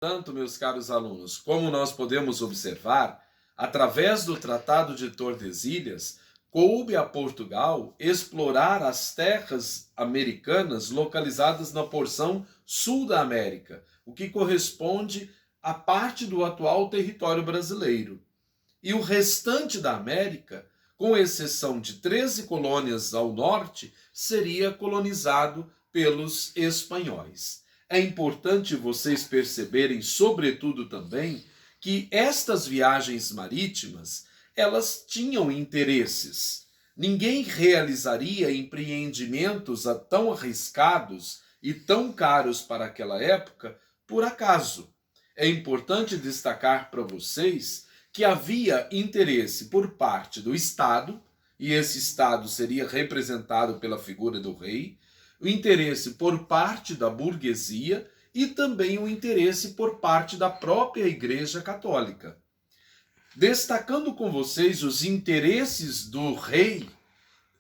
Portanto, meus caros alunos, como nós podemos observar, através do Tratado de Tordesilhas, coube a Portugal explorar as terras americanas localizadas na porção sul da América, o que corresponde a parte do atual território brasileiro. E o restante da América, com exceção de 13 colônias ao norte, seria colonizado pelos espanhóis. É importante vocês perceberem, sobretudo também, que estas viagens marítimas, elas tinham interesses. Ninguém realizaria empreendimentos tão arriscados e tão caros para aquela época por acaso. É importante destacar para vocês que havia interesse por parte do Estado, e esse Estado seria representado pela figura do rei, o interesse por parte da burguesia e também o interesse por parte da própria Igreja Católica. Destacando com vocês os interesses do rei,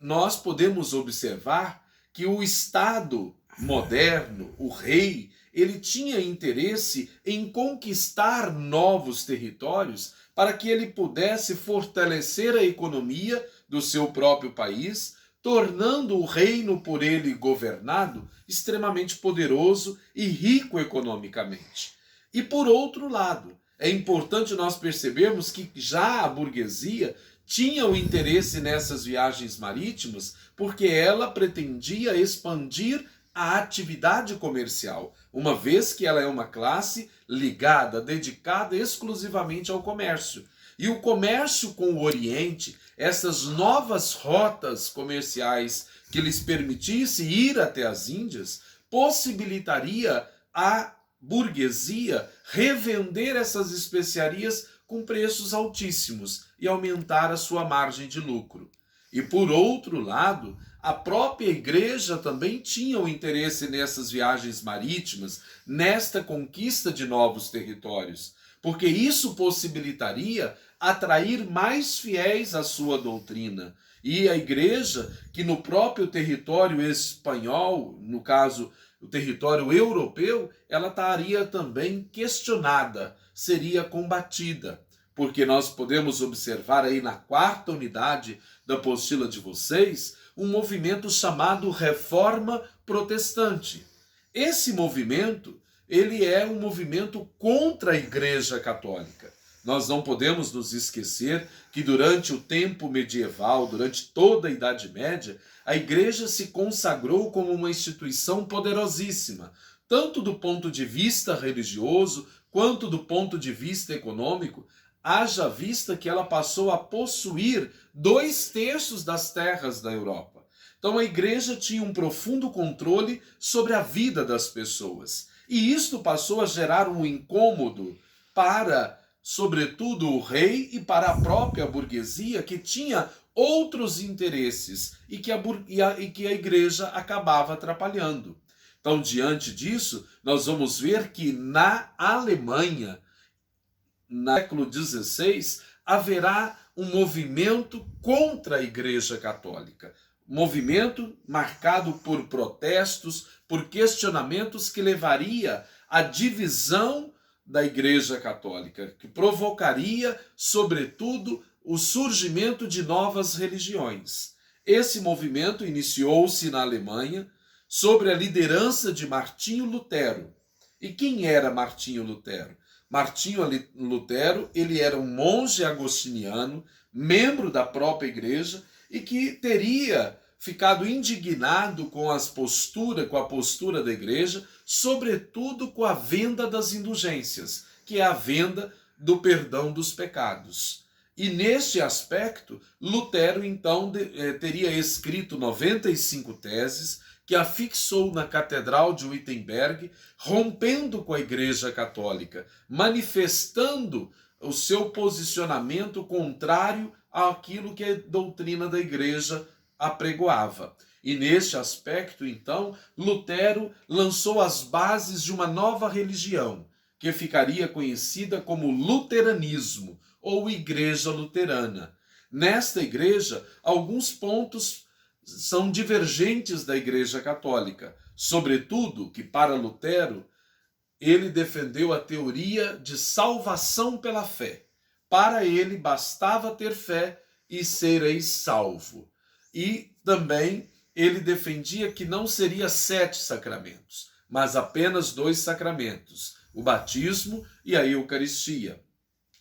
nós podemos observar que o Estado moderno, o rei, ele tinha interesse em conquistar novos territórios para que ele pudesse fortalecer a economia do seu próprio país, tornando o reino por ele governado extremamente poderoso e rico economicamente. E por outro lado, é importante nós percebermos que já a burguesia tinha o interesse nessas viagens marítimas porque ela pretendia expandir a atividade comercial, uma vez que ela é uma classe ligada, dedicada exclusivamente ao comércio. E o comércio com o Oriente, essas novas rotas comerciais que lhes permitisse ir até as Índias, possibilitaria a burguesia revender essas especiarias com preços altíssimos e aumentar a sua margem de lucro. E por outro lado, a própria igreja também tinha um interesse nessas viagens marítimas, nesta conquista de novos territórios, porque isso possibilitaria atrair mais fiéis à sua doutrina. E a igreja, que no próprio território espanhol, no caso, o território europeu, ela estaria também questionada, seria combatida. Porque nós podemos observar aí na quarta unidade da apostila de vocês um movimento chamado Reforma Protestante. Esse movimento, ele é um movimento contra a Igreja Católica. Nós não podemos nos esquecer que durante o tempo medieval, durante toda a Idade Média, a Igreja se consagrou como uma instituição poderosíssima, tanto do ponto de vista religioso, quanto do ponto de vista econômico, haja vista que ela passou a possuir 2/3 das terras da Europa. Então a igreja tinha um profundo controle sobre a vida das pessoas. E isto passou a gerar um incômodo para, sobretudo, o rei e para a própria burguesia, que tinha outros interesses e que a igreja acabava atrapalhando. Então, diante disso, nós vamos ver que na Alemanha, no século XVI, haverá um movimento contra a Igreja Católica. Movimento marcado por protestos, por questionamentos que levaria à divisão da Igreja Católica, que provocaria, sobretudo, o surgimento de novas religiões. Esse movimento iniciou-se na Alemanha sob a liderança de Martinho Lutero. E quem era Martinho Lutero? Martinho Lutero, ele era um monge agostiniano, membro da própria igreja, e que teria ficado indignado com a postura da igreja, sobretudo com a venda das indulgências, que é a venda do perdão dos pecados. E neste aspecto, Lutero então teria escrito 95 teses, que afixou na Catedral de Wittenberg, rompendo com a Igreja Católica, manifestando o seu posicionamento contrário àquilo que a doutrina da Igreja apregoava. E neste aspecto, então, Lutero lançou as bases de uma nova religião, que ficaria conhecida como luteranismo, ou Igreja Luterana. Nesta igreja, alguns pontos são divergentes da Igreja Católica, sobretudo que para Lutero ele defendeu a teoria de salvação pela fé. Para ele bastava ter fé e sereis salvo. E também ele defendia que não seria 7 sacramentos, mas apenas 2 sacramentos, o batismo e a Eucaristia.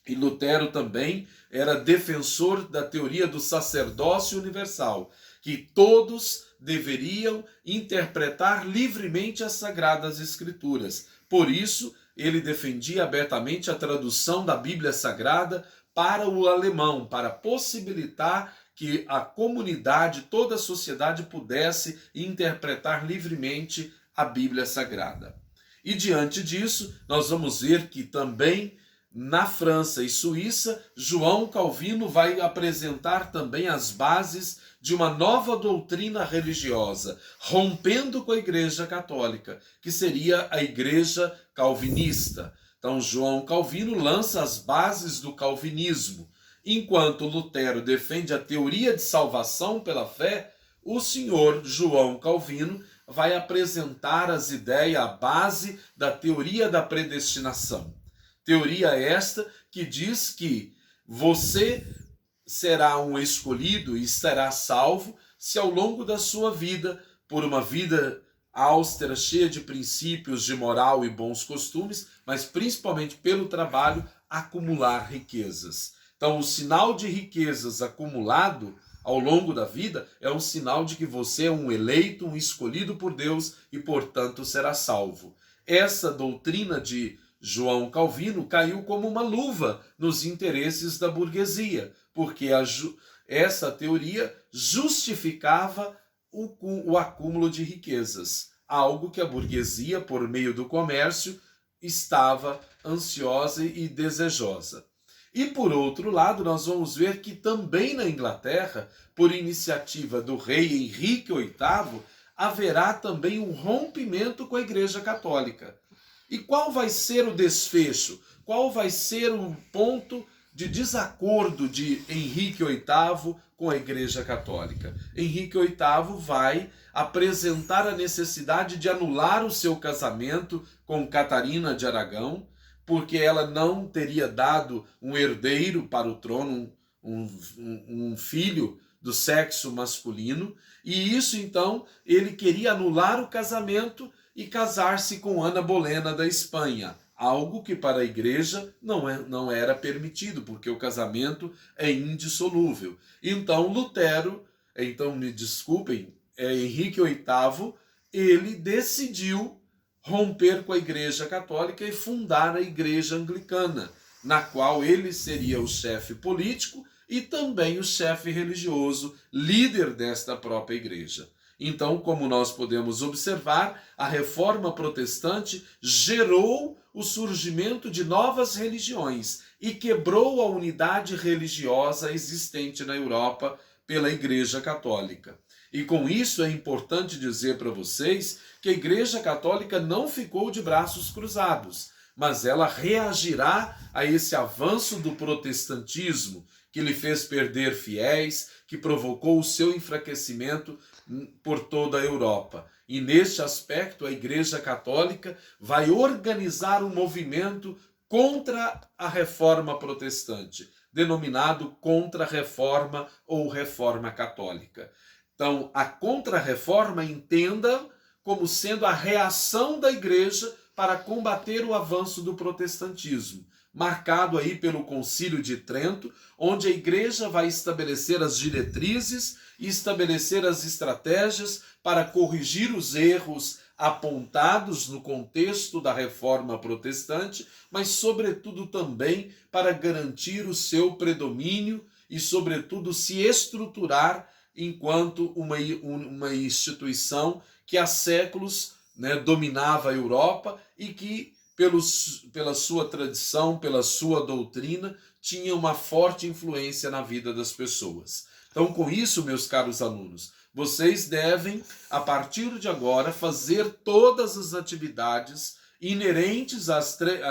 E Lutero também era defensor da teoria do sacerdócio universal, que todos deveriam interpretar livremente as Sagradas Escrituras. Por isso, ele defendia abertamente a tradução da Bíblia Sagrada para o alemão, para possibilitar que a comunidade, toda a sociedade pudesse interpretar livremente a Bíblia Sagrada. E diante disso, nós vamos ver que também na França e Suíça, João Calvino vai apresentar também as bases de uma nova doutrina religiosa, rompendo com a Igreja Católica, que seria a Igreja Calvinista. Então, João Calvino lança as bases do calvinismo. Enquanto Lutero defende a teoria de salvação pela fé, o senhor João Calvino vai apresentar as ideias, a base da teoria da predestinação. Teoria esta que diz que você será um escolhido e será salvo se ao longo da sua vida, por uma vida austera, cheia de princípios de moral e bons costumes, mas principalmente pelo trabalho, acumular riquezas. Então, o sinal de riquezas acumulado ao longo da vida é um sinal de que você é um eleito, um escolhido por Deus e, portanto, será salvo. Essa doutrina de João Calvino caiu como uma luva nos interesses da burguesia, porque essa teoria justificava o acúmulo de riquezas, algo que a burguesia, por meio do comércio, estava ansiosa e desejosa. E por outro lado, nós vamos ver que também na Inglaterra, por iniciativa do rei Henrique VIII, haverá também um rompimento com a Igreja Católica. E qual vai ser o desfecho? Qual vai ser o ponto de desacordo de Henrique VIII com a Igreja Católica? Henrique VIII vai apresentar a necessidade de anular o seu casamento com Catarina de Aragão, porque ela não teria dado um herdeiro para o trono, um filho do sexo masculino, e isso então ele queria anular o casamento e casar-se com Ana Bolena da Espanha, algo que para a igreja não era permitido, porque o casamento é indissolúvel. Então Lutero, me desculpem, Henrique VIII, ele decidiu romper com a Igreja Católica e fundar a Igreja Anglicana, na qual ele seria o chefe político e também o chefe religioso, líder desta própria igreja. Então, como nós podemos observar, a Reforma Protestante gerou o surgimento de novas religiões e quebrou a unidade religiosa existente na Europa pela Igreja Católica. E com isso é importante dizer para vocês que a Igreja Católica não ficou de braços cruzados, mas ela reagirá a esse avanço do protestantismo que lhe fez perder fiéis, que provocou o seu enfraquecimento por toda a Europa. E neste aspecto a Igreja Católica vai organizar um movimento contra a Reforma Protestante, denominado Contra-Reforma ou Reforma Católica. Então, a Contra-Reforma entenda como sendo a reação da Igreja para combater o avanço do protestantismo, marcado aí pelo Concílio de Trento, onde a Igreja vai estabelecer as diretrizes e estabelecer as estratégias para corrigir os erros apontados no contexto da Reforma Protestante, mas sobretudo também para garantir o seu predomínio e sobretudo se estruturar enquanto uma instituição que há séculos dominava a Europa e que, pela sua tradição, pela sua doutrina, tinha uma forte influência na vida das pessoas. Então, com isso, meus caros alunos, vocês devem, a partir de agora, fazer todas as atividades inerentes a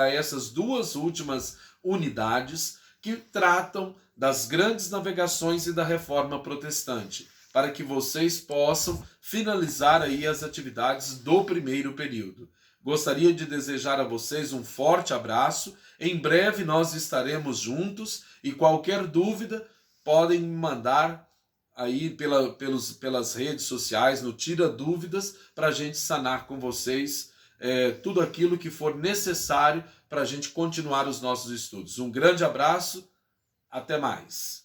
essas duas últimas unidades que tratam das grandes navegações e da Reforma Protestante, para que vocês possam finalizar aí as atividades do primeiro período. Gostaria de desejar a vocês um forte abraço. Em breve nós estaremos juntos e qualquer dúvida podem me mandar aí pelas redes sociais, no Tira Dúvidas, para a gente sanar com vocês tudo aquilo que for necessário para a gente continuar os nossos estudos. Um grande abraço, até mais.